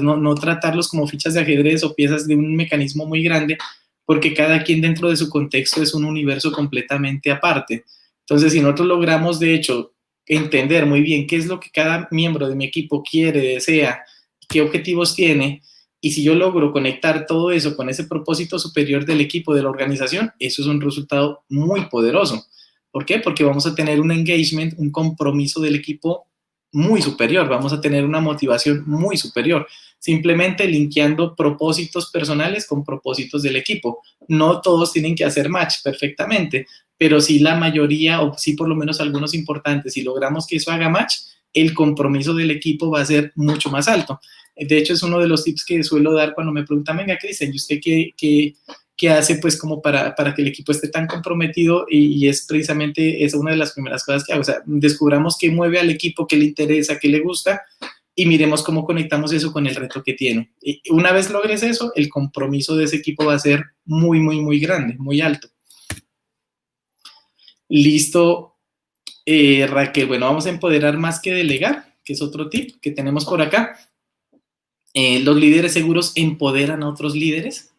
[SPEAKER 2] no tratarlos como fichas de ajedrez o piezas de un mecanismo muy grande, porque cada quien dentro de su contexto es un universo completamente aparte. Entonces, si nosotros logramos, de hecho, entender muy bien qué es lo que cada miembro de mi equipo quiere, desea, qué objetivos tiene, y si yo logro conectar todo eso con ese propósito superior del equipo, de la organización, eso es un resultado muy poderoso. ¿Por qué? Porque vamos a tener un engagement, un compromiso del equipo muy superior, vamos a tener una motivación muy superior, simplemente linkeando propósitos personales con propósitos del equipo. No todos tienen que hacer match perfectamente, pero sí la mayoría, o sí por lo menos algunos importantes, si logramos que eso haga match, el compromiso del equipo va a ser mucho más alto. De hecho, es uno de los tips que suelo dar cuando me preguntan, venga, Cristian, ¿y usted qué hace pues como para que el equipo esté tan comprometido? Y es precisamente esa una de las primeras cosas que hago. O sea, descubramos qué mueve al equipo, qué le interesa, qué le gusta, y miremos cómo conectamos eso con el reto que tiene. Y una vez logres eso, el compromiso de ese equipo va a ser muy, muy, muy grande, muy alto. Listo, Raquel. Bueno, vamos a empoderar más que delegar, que es otro tip que tenemos por acá. Los líderes seguros empoderan a otros líderes.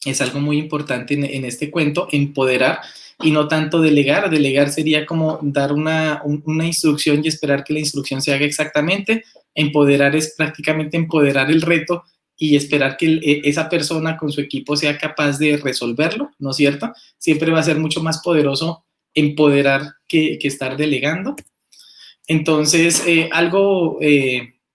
[SPEAKER 2] Es algo muy importante en este cuento, empoderar y no tanto delegar. Delegar sería como dar una instrucción y esperar que la instrucción se haga exactamente. Empoderar es prácticamente empoderar el reto y esperar que esa persona con su equipo sea capaz de resolverlo, ¿no es cierto? Siempre va a ser mucho más poderoso empoderar que estar delegando. Entonces, algo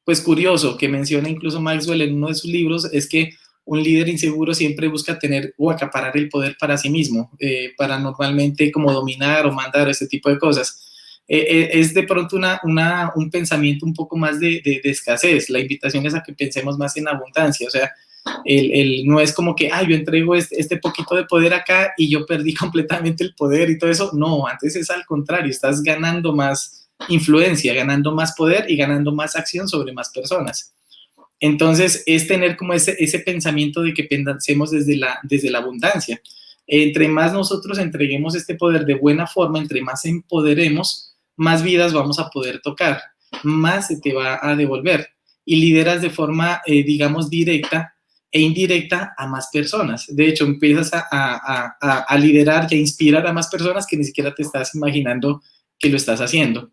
[SPEAKER 2] pues curioso que menciona incluso Maxwell en uno de sus libros es que un líder inseguro siempre busca tener o acaparar el poder para sí mismo, para normalmente como dominar o mandar ese tipo de cosas. Es de pronto un pensamiento un poco más de escasez. La invitación es a que pensemos más en abundancia, o sea, no es como que, yo entrego este poquito de poder acá y yo perdí completamente el poder y todo eso. No, antes es al contrario, estás ganando más influencia, ganando más poder y ganando más acción sobre más personas. Entonces, es tener como ese pensamiento de que pensemos desde la abundancia. Entre más nosotros entreguemos este poder de buena forma, entre más empoderemos, más vidas vamos a poder tocar, más se te va a devolver y lideras de forma, digamos, directa e indirecta a más personas. De hecho, empiezas a liderar y a inspirar a más personas que ni siquiera te estás imaginando que lo estás haciendo.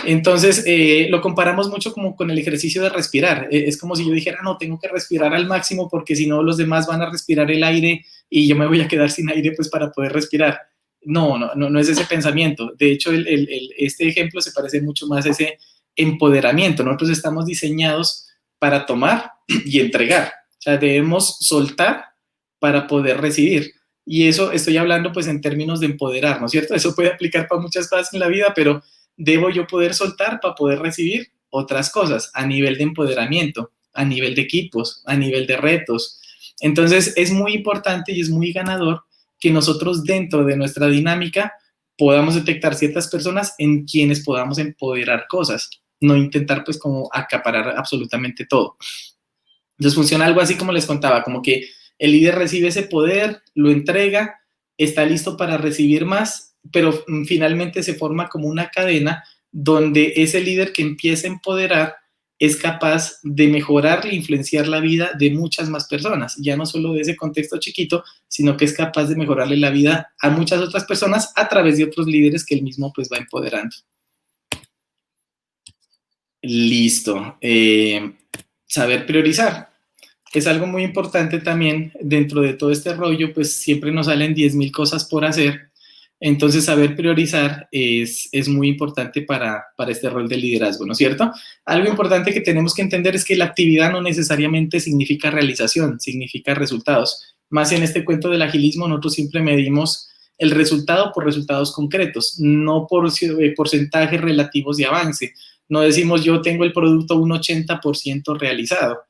[SPEAKER 2] Entonces, lo comparamos mucho como con el ejercicio de respirar. Es como si yo dijera, no, tengo que respirar al máximo porque si no los demás van a respirar el aire y yo me voy a quedar sin aire pues para poder respirar. No es ese pensamiento. De hecho, este ejemplo se parece mucho más a ese empoderamiento. Nosotros estamos diseñados para tomar y entregar. O sea, debemos soltar para poder recibir. Y eso estoy hablando pues en términos de empoderar, ¿no es cierto? Eso puede aplicar para muchas cosas en la vida, pero debo yo poder soltar para poder recibir otras cosas a nivel de empoderamiento, a nivel de equipos, a nivel de retos. Entonces es muy importante y es muy ganador que nosotros dentro de nuestra dinámica podamos detectar ciertas personas en quienes podamos empoderar cosas, no intentar pues como acaparar absolutamente todo. Entonces funciona algo así como les contaba, como que el líder recibe ese poder, lo entrega, está listo para recibir más, pero finalmente se forma como una cadena donde ese líder que empieza a empoderar es capaz de mejorar e influenciar la vida de muchas más personas, ya no solo de ese contexto chiquito, sino que es capaz de mejorarle la vida a muchas otras personas a través de otros líderes que él mismo pues va empoderando. Listo. Saber priorizar. Es algo muy importante también dentro de todo este rollo, pues siempre nos salen 10.000 cosas por hacer. Entonces, saber priorizar es muy importante para este rol de liderazgo, ¿no es cierto? Algo importante que tenemos que entender es que la actividad no necesariamente significa realización, significa resultados. Más en este cuento del agilismo, nosotros siempre medimos el resultado por resultados concretos, no por porcentajes relativos de avance. No decimos yo tengo el producto un 80% realizado.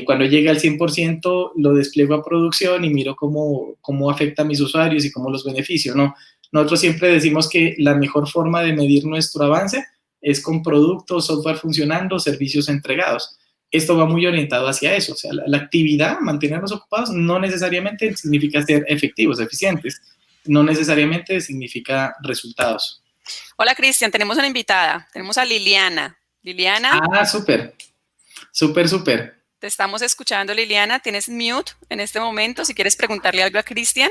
[SPEAKER 2] Cuando llegue al 100% lo despliego a producción y miro cómo afecta a mis usuarios y cómo los beneficio, ¿no? Nosotros siempre decimos que la mejor forma de medir nuestro avance es con productos, software funcionando, servicios entregados. Esto va muy orientado hacia eso, o sea, la actividad, mantenernos ocupados, no necesariamente significa ser efectivos, eficientes, no necesariamente significa resultados.
[SPEAKER 1] Hola, Cristian, tenemos una invitada, tenemos a Liliana. Liliana.
[SPEAKER 2] Ah, súper, súper, súper.
[SPEAKER 1] Te estamos escuchando, Liliana. Tienes mute en este momento. Si quieres preguntarle algo a Cristian.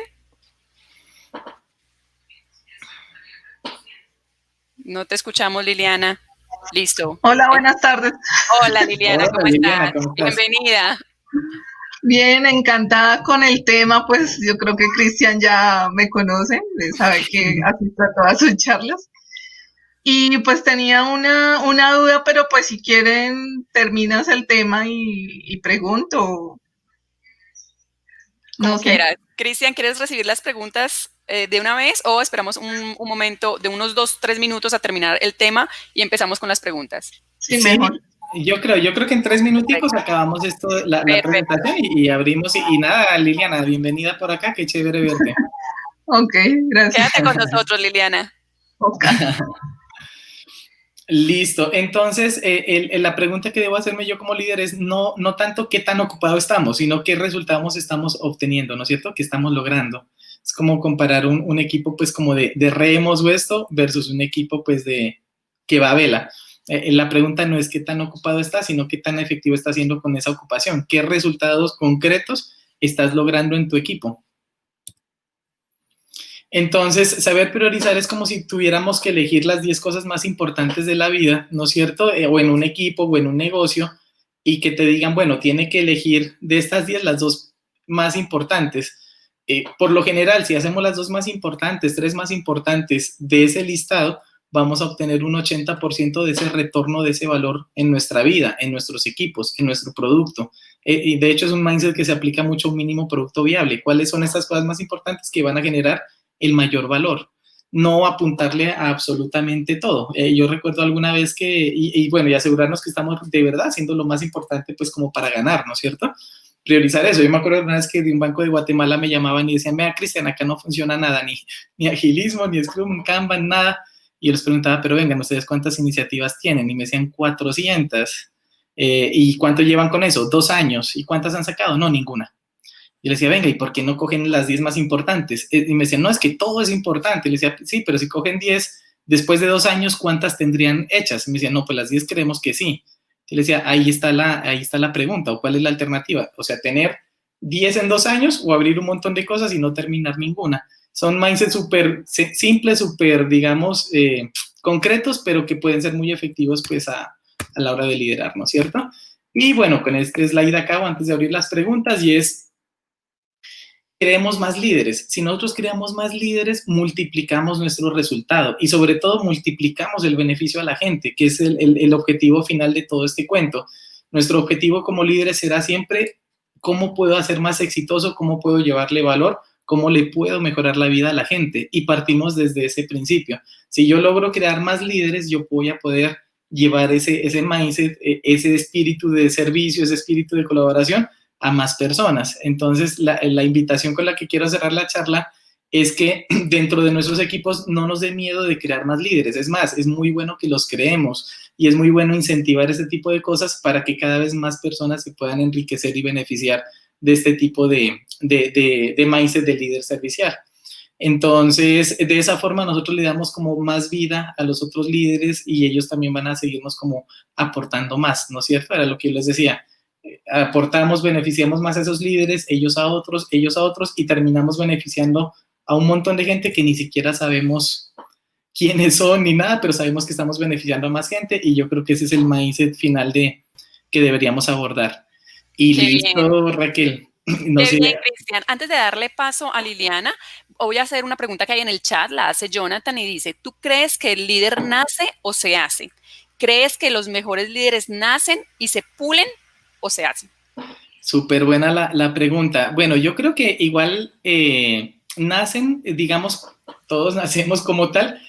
[SPEAKER 1] No te escuchamos, Liliana. Listo.
[SPEAKER 3] Hola, buenas tardes.
[SPEAKER 1] Hola, Liliana,
[SPEAKER 2] Hola,
[SPEAKER 1] ¿cómo
[SPEAKER 2] Liliana,
[SPEAKER 1] estás?
[SPEAKER 2] ¿cómo estás?
[SPEAKER 1] Bienvenida.
[SPEAKER 3] Bien, encantada con el tema, pues yo creo que Cristian ya me conoce, sabe que asisto a todas sus charlas. Y pues tenía una duda, pero pues si quieren terminas el tema y pregunto.
[SPEAKER 1] Como
[SPEAKER 3] No sé.
[SPEAKER 1] quieras. Cristian, ¿quieres recibir las preguntas de una vez o esperamos un momento de unos 2-3 minutos a terminar el tema y empezamos con las preguntas?
[SPEAKER 3] Sí, mejor.
[SPEAKER 2] Yo creo que en 3 minuticos acabamos esto, la presentación y abrimos. Y nada, Liliana, bienvenida por acá, qué chévere verte.
[SPEAKER 3] Ok, gracias.
[SPEAKER 1] Quédate con nosotros, Liliana.
[SPEAKER 3] Okay.
[SPEAKER 2] Listo, entonces la pregunta que debo hacerme yo como líder es no tanto qué tan ocupado estamos, sino qué resultados estamos obteniendo, ¿no es cierto? ¿Qué estamos logrando? Es como comparar un equipo pues como de remos o esto versus un equipo pues que va a vela. La pregunta no es qué tan ocupado estás, sino qué tan efectivo estás haciendo con esa ocupación. ¿Qué resultados concretos estás logrando en tu equipo? Entonces, saber priorizar es como si tuviéramos que elegir las 10 cosas más importantes de la vida, ¿no es cierto? O en un equipo o en un negocio, y que te digan, bueno, tiene que elegir de estas 10 las 2 más importantes. Por lo general, si hacemos las 2 más importantes, 3 más importantes de ese listado, vamos a obtener un 80% de ese retorno, de ese valor en nuestra vida, en nuestros equipos, en nuestro producto. Y de hecho es un mindset que se aplica mucho a un mínimo producto viable. ¿Cuáles son estas cosas más importantes que van a generar el mayor valor? No apuntarle a absolutamente todo. Yo recuerdo alguna vez que, y bueno, y asegurarnos que estamos de verdad haciendo lo más importante pues como para ganar, ¿no es cierto? Priorizar eso. Yo me acuerdo una vez que de un banco de Guatemala me llamaban y decían, vea, Cristian, acá no funciona nada, ni agilismo, ni Scrum, Kanban, nada. Y yo les preguntaba, pero vengan, ¿ustedes cuántas iniciativas tienen? Y me decían 400. ¿Y cuánto llevan con eso? 2 años. ¿Y cuántas han sacado? No, ninguna. Y le decía, venga, ¿y por qué no cogen las 10 más importantes? Y me decían, no, es que todo es importante. Y le decía, sí, pero si cogen 10, después de 2 años, ¿cuántas tendrían hechas? Y me decían, no, pues las 10 creemos que sí. Y le decía, ahí está la pregunta, o cuál es la alternativa. O sea, tener 10 en 2 años o abrir un montón de cosas y no terminar ninguna. Son mindsets súper simples, súper, digamos, concretos, pero que pueden ser muy efectivos pues a la hora de liderar, ¿no es cierto? Y bueno, con este slide acabo antes de abrir las preguntas y es, creemos más líderes. Si nosotros creamos más líderes, multiplicamos nuestro resultado y sobre todo multiplicamos el beneficio a la gente, que es el objetivo final de todo este cuento. Nuestro objetivo como líderes será siempre cómo puedo hacer más exitoso, cómo puedo llevarle valor, cómo le puedo mejorar la vida a la gente. Y partimos desde ese principio. Si yo logro crear más líderes, yo voy a poder llevar ese mindset, ese espíritu de servicio, ese espíritu de colaboración a más personas. Entonces, la invitación con la que quiero cerrar la charla es que dentro de nuestros equipos no nos dé miedo de crear más líderes. Es más, es muy bueno que los creemos y es muy bueno incentivar ese tipo de cosas para que cada vez más personas se puedan enriquecer y beneficiar de este tipo de mindset de líder servicial. Entonces, de esa forma nosotros le damos como más vida a los otros líderes y ellos también van a seguirnos como aportando más, ¿no es cierto? Era lo que yo les decía. Aportamos, beneficiamos más a esos líderes, ellos a otros, y terminamos beneficiando a un montón de gente que ni siquiera sabemos quiénes son ni nada, pero sabemos que estamos beneficiando a más gente y yo creo que ese es el mindset final que deberíamos abordar. Y
[SPEAKER 1] Qué
[SPEAKER 2] listo,
[SPEAKER 1] bien.
[SPEAKER 2] Raquel. No
[SPEAKER 1] Qué
[SPEAKER 2] sé.
[SPEAKER 1] bien, Cristian. Antes de darle paso a Liliana, voy a hacer una pregunta que hay en el chat, la hace Jonathan y dice, ¿tú crees que el líder nace o se hace? ¿Crees que los mejores líderes nacen y se pulen o se hacen?
[SPEAKER 2] Súper buena la pregunta. Bueno, yo creo que igual nacen, digamos, todos nacemos como tal,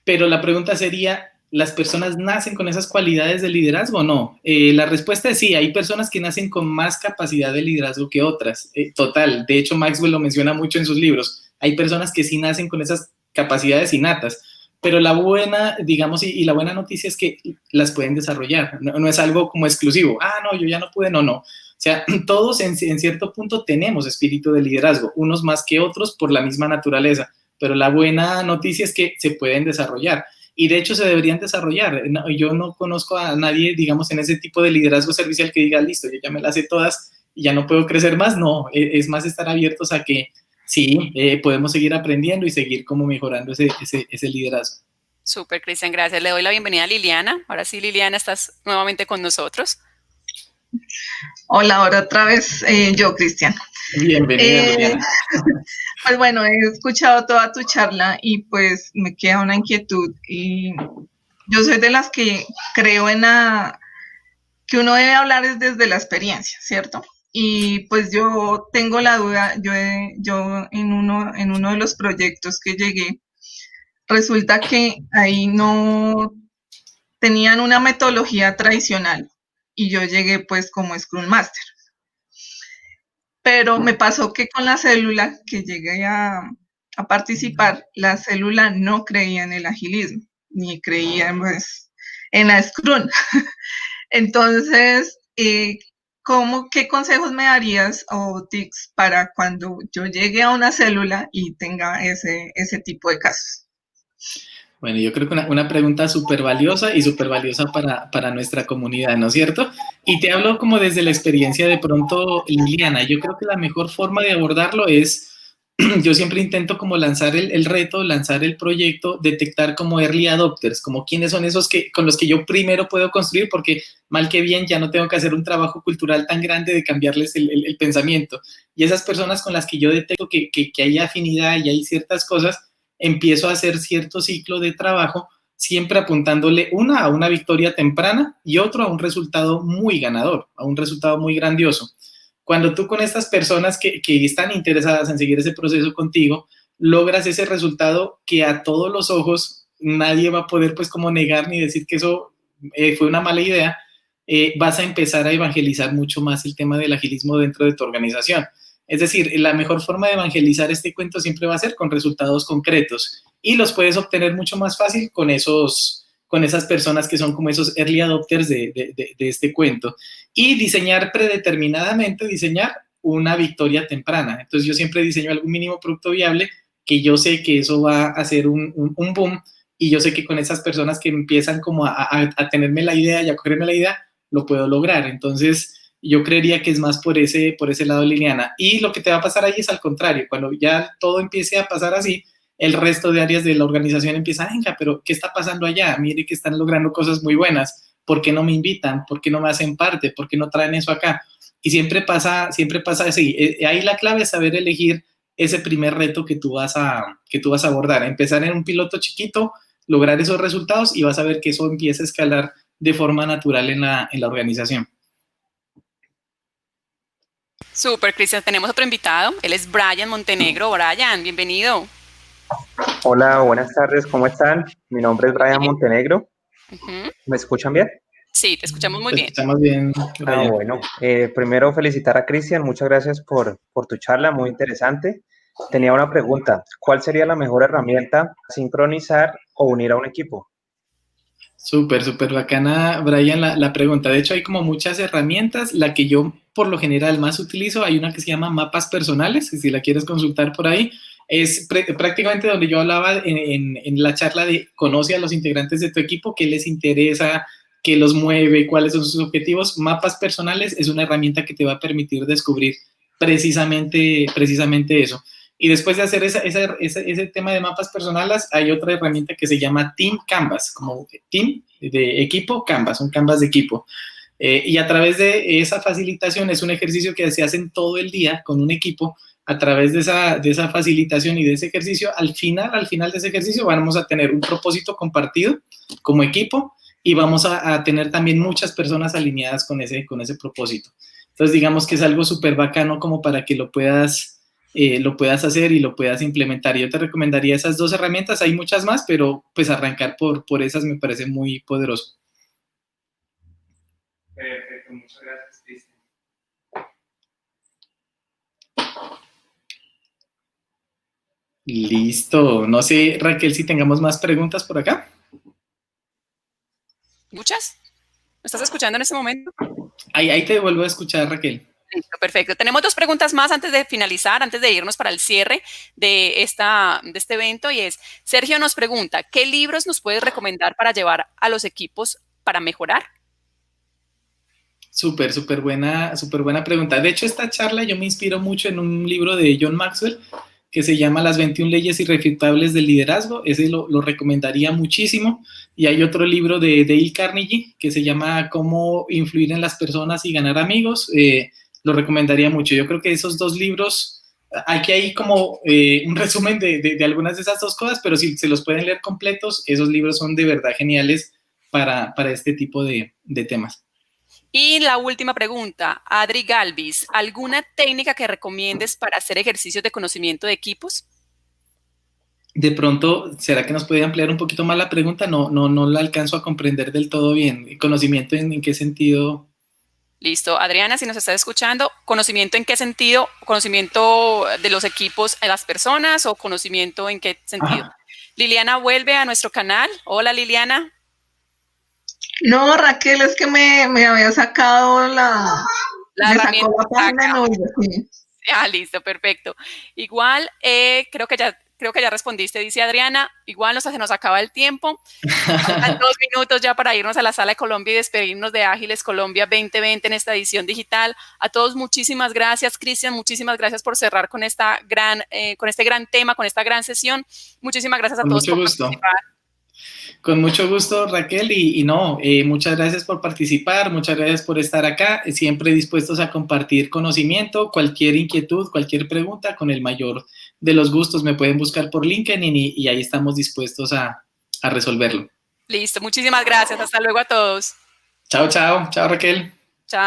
[SPEAKER 2] pero la pregunta sería, ¿las personas nacen con esas cualidades de liderazgo o no? La respuesta es sí, hay personas que nacen con más capacidad de liderazgo que otras, total. De hecho, Maxwell lo menciona mucho en sus libros. Hay personas que sí nacen con esas capacidades innatas, pero la buena, digamos, y la buena noticia es que las pueden desarrollar. No es algo como exclusivo. No, yo ya no pude, no. O sea, todos en cierto punto tenemos espíritu de liderazgo, unos más que otros por la misma naturaleza, pero la buena noticia es que se pueden desarrollar y de hecho se deberían desarrollar. Yo no conozco a nadie, digamos, en ese tipo de liderazgo servicial que diga, listo, yo ya me las sé todas y ya no puedo crecer más. No, es más estar abiertos a que sí, podemos seguir aprendiendo y seguir como mejorando ese liderazgo.
[SPEAKER 1] Súper, Cristian, gracias. Le doy la bienvenida a Liliana. Ahora sí, Liliana, estás nuevamente con nosotros.
[SPEAKER 3] Hola, ahora otra vez yo, Cristian.
[SPEAKER 2] Bienvenida, Liliana.
[SPEAKER 3] Pues bueno, he escuchado toda tu charla y pues me queda una inquietud y yo soy de las que creo que uno debe hablar desde la experiencia, ¿cierto? Y pues yo tengo la duda, yo en uno de los proyectos que llegué, resulta que ahí no tenían una metodología tradicional y yo llegué pues como Scrum Master. Pero me pasó que con la célula que llegué a participar, la célula no creía en el agilismo, ni creía pues, en la Scrum. Entonces, ¿qué consejos me darías o tips para cuando yo llegue a una célula y tenga ese tipo de casos?
[SPEAKER 2] Bueno, yo creo que una pregunta súper valiosa y súper valiosa para nuestra comunidad, ¿no es cierto? Y te hablo como desde la experiencia de pronto, Liliana. Yo creo que la mejor forma de abordarlo es, yo siempre intento como lanzar el reto, lanzar el proyecto, detectar como early adopters, como quiénes son esos con los que yo primero puedo construir, porque mal que bien ya no tengo que hacer un trabajo cultural tan grande de cambiarles el pensamiento. Y esas personas con las que yo detecto que hay afinidad y hay ciertas cosas, empiezo a hacer cierto ciclo de trabajo, siempre apuntándole a una victoria temprana y otro a un resultado muy ganador, a un resultado muy grandioso. Cuando tú con estas personas que están interesadas en seguir ese proceso contigo, logras ese resultado que a todos los ojos nadie va a poder pues como negar ni decir que eso fue una mala idea, vas a empezar a evangelizar mucho más el tema del agilismo dentro de tu organización. Es decir, la mejor forma de evangelizar este cuento siempre va a ser con resultados concretos y los puedes obtener mucho más fácil con esas personas que son como esos early adopters de este cuento. Y predeterminadamente diseñar una victoria temprana. Entonces yo siempre diseño algún mínimo producto viable que yo sé que eso va a hacer un boom y yo sé que con esas personas que empiezan como a tenerme la idea y a cogerme la idea, lo puedo lograr. Entonces yo creería que es más por ese lado, Liliana. Y lo que te va a pasar ahí es al contrario, cuando ya todo empiece a pasar así, el resto de áreas de la organización empieza, venga, pero ¿qué está pasando allá? Mire que están logrando cosas muy buenas, ¿por qué no me invitan? ¿Por qué no me hacen parte? ¿Por qué no traen eso acá? Y siempre pasa así. Ahí la clave es saber elegir ese primer reto que tú vas a abordar, empezar en un piloto chiquito, lograr esos resultados y vas a ver que eso empieza a escalar de forma natural en la organización.
[SPEAKER 1] Súper, Cristian. Tenemos otro invitado. Él es Brian Montenegro. Brian, bienvenido.
[SPEAKER 4] Hola, buenas tardes, ¿cómo están? Mi nombre es Brian
[SPEAKER 1] Bien.
[SPEAKER 4] Montenegro.
[SPEAKER 1] Ujú.
[SPEAKER 4] ¿Me escuchan bien?
[SPEAKER 1] Sí, te escuchamos muy
[SPEAKER 2] Te
[SPEAKER 1] bien.
[SPEAKER 2] escuchamos bien,
[SPEAKER 4] Ah,
[SPEAKER 2] Brian.
[SPEAKER 4] bueno. Primero felicitar a Cristian, muchas gracias por tu charla, muy interesante. Tenía una pregunta, ¿cuál sería la mejor herramienta para sincronizar o unir a un equipo?
[SPEAKER 2] Súper, súper bacana, Brian, la pregunta. De hecho, hay como muchas herramientas. La que yo por lo general más utilizo, hay una que se llama mapas personales, que si la quieres consultar por ahí, es prácticamente donde yo hablaba en la charla de conoce a los integrantes de tu equipo, qué les interesa, qué los mueve, cuáles son sus objetivos. Mapas personales es una herramienta que te va a permitir descubrir precisamente eso. Y después de hacer ese tema de mapas personales, hay otra herramienta que se llama Team Canvas, como Team de equipo, Canvas, un Canvas de equipo. Y a través de esa facilitación, es un ejercicio que se hace todo el día con un equipo. A través de esa facilitación y de ese ejercicio, al final de ese ejercicio vamos a tener un propósito compartido como equipo y vamos a tener también muchas personas alineadas con ese propósito. Entonces, digamos que es algo súper bacano como para que lo puedas hacer y lo puedas implementar. Yo te recomendaría esas dos herramientas, hay muchas más, pero pues arrancar por esas me parece muy poderoso. Perfecto, muchas gracias, Cristian. Listo. No sé, Raquel, si tengamos más preguntas por acá.
[SPEAKER 1] ¿Escuchas? ¿Me estás escuchando en este momento?
[SPEAKER 2] Ahí te vuelvo a escuchar, Raquel.
[SPEAKER 1] Listo, perfecto. Tenemos dos preguntas más antes de finalizar, antes de irnos para el cierre de este evento, y es, Sergio nos pregunta, ¿qué libros nos puedes recomendar para llevar a los equipos para mejorar?
[SPEAKER 2] Súper buena pregunta. De hecho, esta charla yo me inspiro mucho en un libro de John Maxwell que se llama Las 21 leyes irrefutables del liderazgo. Ese lo recomendaría muchísimo. Y hay otro libro de Dale Carnegie que se llama Cómo influir en las personas y ganar amigos. Lo recomendaría mucho. Yo creo que esos dos libros, aquí hay como un resumen de algunas de esas dos cosas, pero si se los pueden leer completos, esos libros son de verdad geniales para este tipo de temas.
[SPEAKER 1] Y la última pregunta, Adri Galvis, ¿alguna técnica que recomiendes para hacer ejercicios de conocimiento de equipos?
[SPEAKER 2] De pronto, ¿será que nos puede ampliar un poquito más la pregunta? No la alcanzo a comprender del todo bien. ¿Conocimiento en qué sentido?
[SPEAKER 1] Listo. Adriana, si nos estás escuchando, ¿conocimiento en qué sentido? ¿Conocimiento de los equipos en las personas o conocimiento en qué sentido?
[SPEAKER 2] Ajá.
[SPEAKER 1] Liliana vuelve a nuestro canal. Hola, Liliana.
[SPEAKER 3] No, Raquel, es que me había sacado
[SPEAKER 1] La
[SPEAKER 3] me sacó
[SPEAKER 1] herramienta
[SPEAKER 3] la página
[SPEAKER 1] saca.
[SPEAKER 3] novia, sí.
[SPEAKER 1] Ah, listo, perfecto. Igual, creo que ya respondiste, dice Adriana. Igual se nos acaba el tiempo. Faltan 2 minutos ya para irnos a la Sala de Colombia y despedirnos de Ágiles Colombia 2020 en esta edición digital. A todos muchísimas gracias, Cristian, muchísimas gracias por cerrar con este gran tema, con esta gran sesión. Muchísimas gracias a
[SPEAKER 2] Con
[SPEAKER 1] todos
[SPEAKER 2] mucho
[SPEAKER 1] por
[SPEAKER 2] gusto.
[SPEAKER 1] participar.
[SPEAKER 2] Con mucho gusto, Raquel, muchas gracias por participar, muchas gracias por estar acá, siempre dispuestos a compartir conocimiento, cualquier inquietud, cualquier pregunta, con el mayor de los gustos, me pueden buscar por LinkedIn y ahí estamos dispuestos a resolverlo.
[SPEAKER 1] Listo, muchísimas gracias. Hasta luego a todos.
[SPEAKER 2] Chao, Raquel.
[SPEAKER 1] Chao.